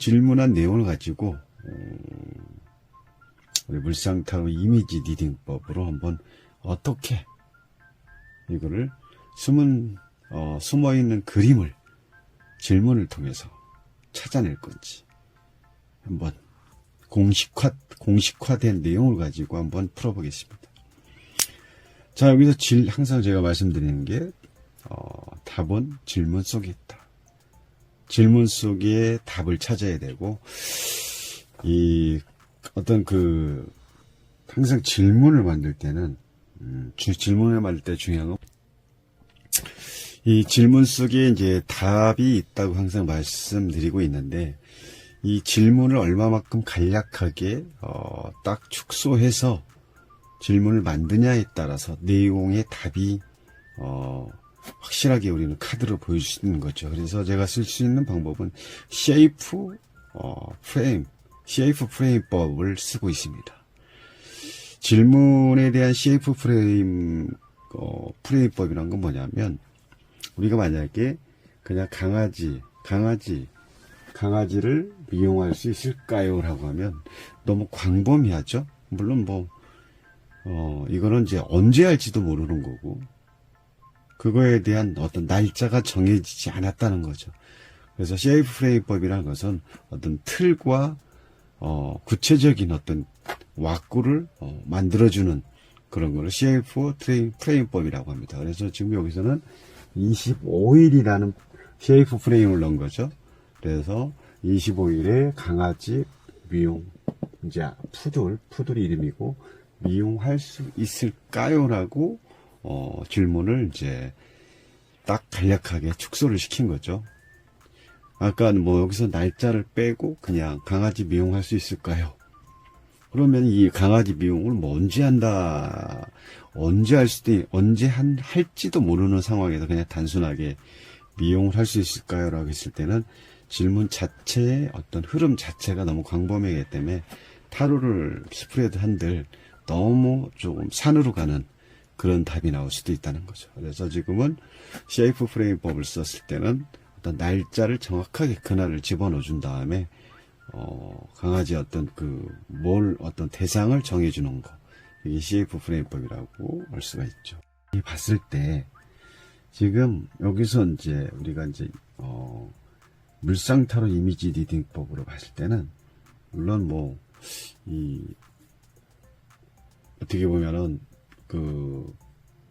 질문한 내용을 가지고 우리 물상타로 이미지 리딩법으로 한번 어떻게 이거를 숨어있는 그림을 질문을 통해서 찾아낼 건지 한번 공식화된 내용을 가지고 한번 풀어보겠습니다. 자, 여기서 항상 제가 말씀드리는 게 답은 질문 속에 있다. 질문 속에 답을 찾아야 되고, 항상 질문을 만들 때는, 질문을 만들 때 중요한 건, 이 질문 속에 이제 답이 있다고 항상 말씀드리고 있는데, 이 질문을 얼마만큼 간략하게, 딱 축소해서 질문을 만드냐에 따라서 내용의 답이, 확실하게 우리는 카드로 보여줄 수 있는 거죠. 그래서 제가 쓸 수 있는 방법은 CF 프레임법을 쓰고 있습니다. 질문에 대한 CF 프레임법이란 건 뭐냐면, 우리가 만약에 그냥 강아지를 이용할 수 있을까요? 라고 하면 너무 광범위하죠? 물론 이거는 이제 언제 할지도 모르는 거고, 그거에 대한 어떤 날짜가 정해지지 않았다는 거죠. 그래서 CF 프레임법이라는 것은 어떤 틀과 구체적인 어떤 왁구를 만들어주는 그런 거를 CF 프레임법이라고 합니다. 그래서 지금 여기서는 25일이라는 CF 프레임을 넣은 거죠. 그래서 25일에 강아지 미용, 이제 푸들이 이름이고, 미용할 수 있을까요? 라고 질문을 이제 딱 간략하게 축소를 시킨 거죠. 아까 여기서 날짜를 빼고 그냥 강아지 미용할 수 있을까요? 그러면 이 강아지 미용을 언제 할지도 모르는 상황에서 그냥 단순하게 미용을 할 수 있을까요? 라고 했을 때는 질문 자체의 어떤 흐름 자체가 너무 광범위하기 때문에 타로를 스프레드 한들 너무 조금 산으로 가는 그런 답이 나올 수도 있다는 거죠. 그래서 지금은 CF 프레임법을 썼을 때는 어떤 날짜를 정확하게 그날을 집어넣어 준 다음에 강아지 어떤 대상을 정해주는 거, 이게 CF 프레임법이라고 할 수가 있죠. 봤을 때 지금 여기서 이제 우리가 이제 물상타로 이미지 리딩법으로 봤을 때는 물론 어떻게 보면은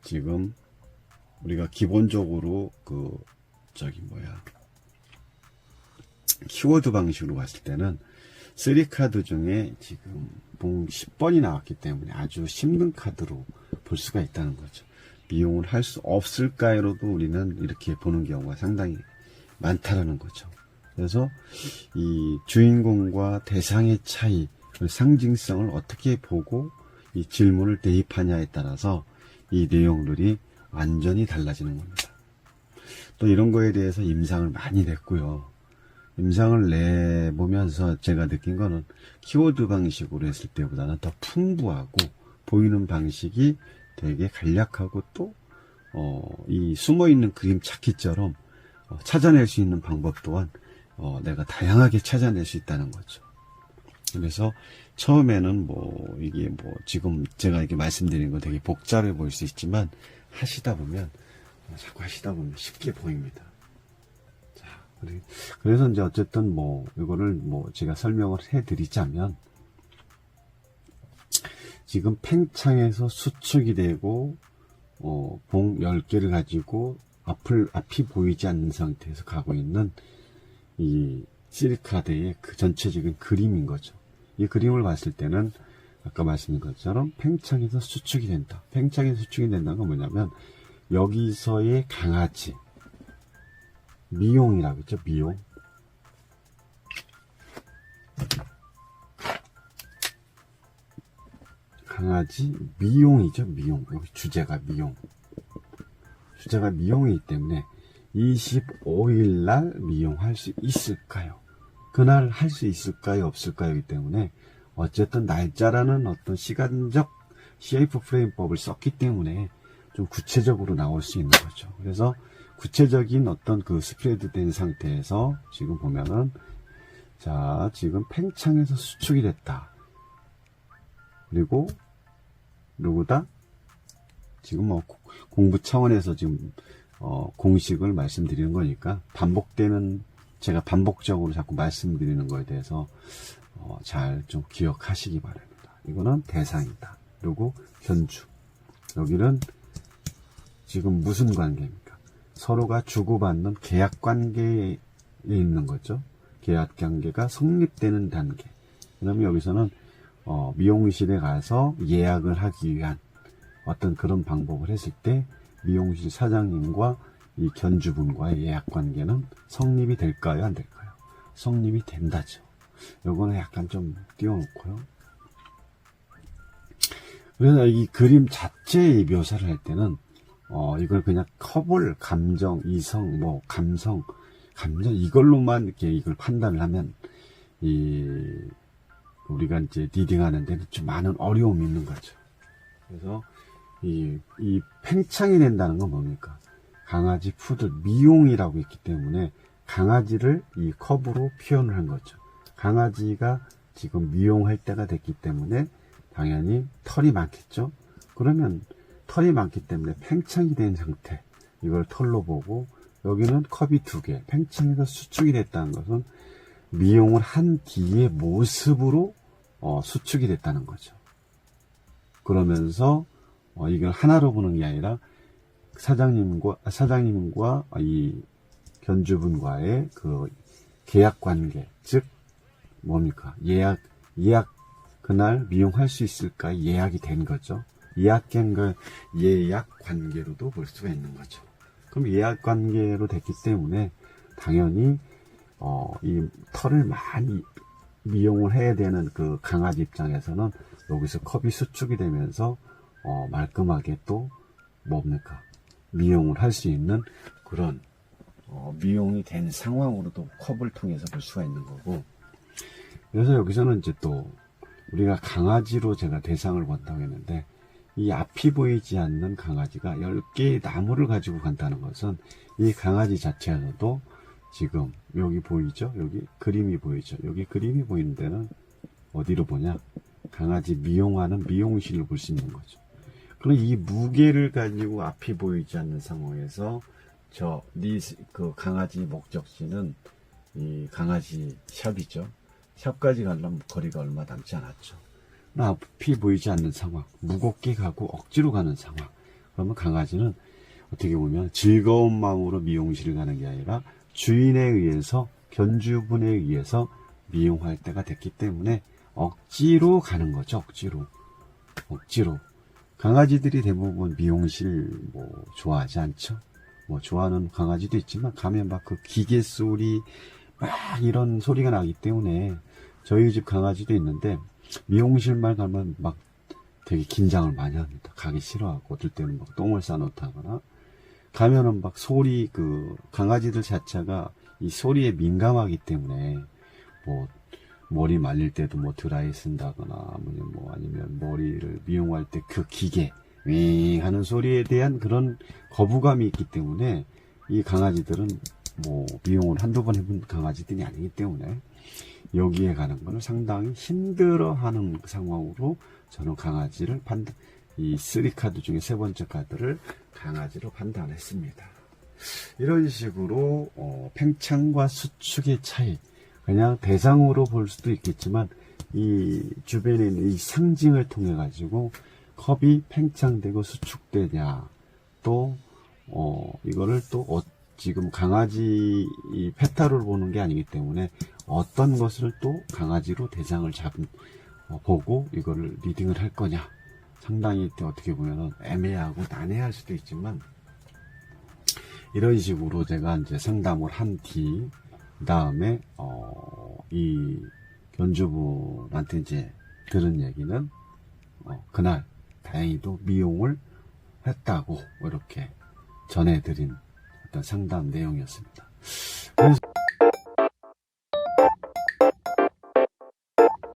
지금 우리가 기본적으로 키워드 방식으로 봤을 때는 3카드 중에 지금 10번이 나왔기 때문에 아주 힘든 카드로 볼 수가 있다는 거죠. 미용을 할 수 없을까요로도 우리는 이렇게 보는 경우가 상당히 많다라는 거죠. 그래서 이 주인공과 대상의 차이, 상징성을 어떻게 보고 이 질문을 대입하냐에 따라서 이 내용들이 완전히 달라지는 겁니다. 또 이런 거에 대해서 임상을 많이 냈고요. 임상을 내보면서 제가 느낀 거는 키워드 방식으로 했을 때보다는 더 풍부하고 보이는 방식이 되게 간략하고 또 이 숨어있는 그림 찾기처럼 찾아낼 수 있는 방법 또한 내가 다양하게 찾아낼 수 있다는 거죠. 그래서 처음에는 이게 지금 제가 이렇게 말씀드리는 거 되게 복잡해 보일 수 있지만 자꾸 하시다 보면 쉽게 보입니다. 자, 그래서 이제 어쨌든 이거를 제가 설명을 해 드리자면, 지금 팽창에서 수축이 되고 봉 10개를 가지고 앞이 보이지 않는 상태에서 가고 있는 이 시리카드의 그 전체적인 그림인 거죠. 이 그림을 봤을 때는 아까 말씀드린 것처럼 팽창에서 수축이 된다. 팽창에서 수축이 된다는 건 뭐냐면, 여기서의 강아지 미용이라고 했죠. 미용. 강아지 미용이죠. 미용. 여기 주제가 미용. 주제가 미용이기 때문에 25일 날 미용할 수 있을까요? 그날 할 수 있을까요? 없을까요?이기 때문에 어쨌든 날짜라는 어떤 시간적 CF 프레임법을 썼기 때문에 좀 구체적으로 나올 수 있는 거죠. 그래서 구체적인 어떤 스프레드 된 상태에서 지금 보면은 자, 지금 팽창해서 수축이 됐다. 그리고 누구다? 지금 뭐 공부 차원에서 지금 공식을 말씀드리는 거니까 반복되는, 제가 반복적으로 자꾸 말씀드리는 거에 대해서 잘 좀 기억하시기 바랍니다. 이거는 대상이다. 그리고 견주. 여기는 지금 무슨 관계입니까? 서로가 주고받는 계약 관계에 있는 거죠. 계약 관계가 성립되는 단계. 그러면 여기서는 미용실에 가서 예약을 하기 위한 어떤 그런 방법을 했을 때 미용실 사장님과 이 견주분과의 예약 관계는 성립이 될까요? 안 될까요? 성립이 된다죠. 요거는 약간 좀 띄워놓고요. 그래서 이 그림 자체의 묘사를 할 때는 이걸 그냥 커볼, 감정, 이성, 뭐 감성 이걸로만 이렇게 이걸 판단을 하면 우리가 이제 리딩하는 데는 좀 많은 어려움이 있는 거죠. 그래서 이 팽창이 된다는 건 뭡니까? 강아지 푸들 미용이라고 했기 때문에 강아지를 이 컵으로 표현을 한 거죠. 강아지가 지금 미용할 때가 됐기 때문에 당연히 털이 많겠죠. 그러면 털이 많기 때문에 팽창이 된 상태, 이걸 털로 보고, 여기는 컵이 2개, 팽창해서 수축이 됐다는 것은 미용을 한 뒤의 모습으로 수축이 됐다는 거죠. 그러면서 이걸 하나로 보는 게 아니라 사장님과 이 견주분과의 그 계약 관계, 즉 뭡니까? 예약 그날 미용할 수 있을까? 예약이 된 거죠. 예약 관계로도 볼 수가 있는 거죠. 그럼 예약 관계로 됐기 때문에 당연히 이 털을 많이 미용을 해야 되는 그 강아지 입장에서는 여기서 컵이 수축이 되면서 말끔하게 또 뭡니까? 미용을 할 수 있는 그런 미용이 된 상황으로도 컵을 통해서 볼 수가 있는 거고. 그래서 여기서는 이제 또 우리가 강아지로 제가 대상을 본다고 했는데, 이 앞이 보이지 않는 강아지가 10개의 나무를 가지고 간다는 것은 이 강아지 자체에서도 지금 여기 보이죠? 여기 그림이 보이죠? 여기 그림이 보이는 데는 어디로 보냐? 강아지 미용하는 미용실을 볼 수 있는 거죠. 그럼 이 무게를 가지고 앞이 보이지 않는 상황에서 그 강아지 목적지는 이 강아지 샵이죠. 샵까지 가려면 거리가 얼마 남지 않았죠. 앞이 보이지 않는 상황, 무겁게 가고 억지로 가는 상황. 그러면 강아지는 어떻게 보면 즐거운 마음으로 미용실을 가는 게 아니라 주인에 의해서, 견주분에 의해서 미용할 때가 됐기 때문에 억지로 가는 거죠. 억지로. 강아지들이 대부분 미용실 좋아하지 않죠. 좋아하는 강아지도 있지만 가면 막 그 기계 소리 막 이런 소리가 나기 때문에, 저희 집 강아지도 있는데 미용실만 가면 막 되게 긴장을 많이 합니다. 가기 싫어하고, 어떨 때는 막 똥을 싸놓다거나, 가면은 막 소리, 그 강아지들 자체가 이 소리에 민감하기 때문에 머리 말릴 때도 드라이 쓴다거나 아니면 머리를 미용할 때 그 기계 윙 하는 소리에 대한 그런 거부감이 있기 때문에, 이 강아지들은 미용을 한두 번 해본 강아지들이 아니기 때문에 여기에 가는 거는 상당히 힘들어 하는 상황으로 저는 강아지를 이 3카드 중에 3번째 카드를 강아지로 판단했습니다. 이런 식으로 팽창과 수축의 차이, 그냥 대상으로 볼 수도 있겠지만 이 주변에 있는 이 상징을 통해 가지고 컵이 팽창되고 수축되냐, 또 이거를 또 지금 강아지 이 페타를 보는 게 아니기 때문에 어떤 것을 또 강아지로 대상을 보고 이거를 리딩을 할 거냐, 상당히 어떻게 보면 애매하고 난해할 수도 있지만, 이런 식으로 제가 이제 상담을 한 뒤 다음에 이 견주분한테 이제 들은 얘기는 그날 다행히도 미용을 했다고 이렇게 전해드린 어떤 상담 내용이었습니다. 그래서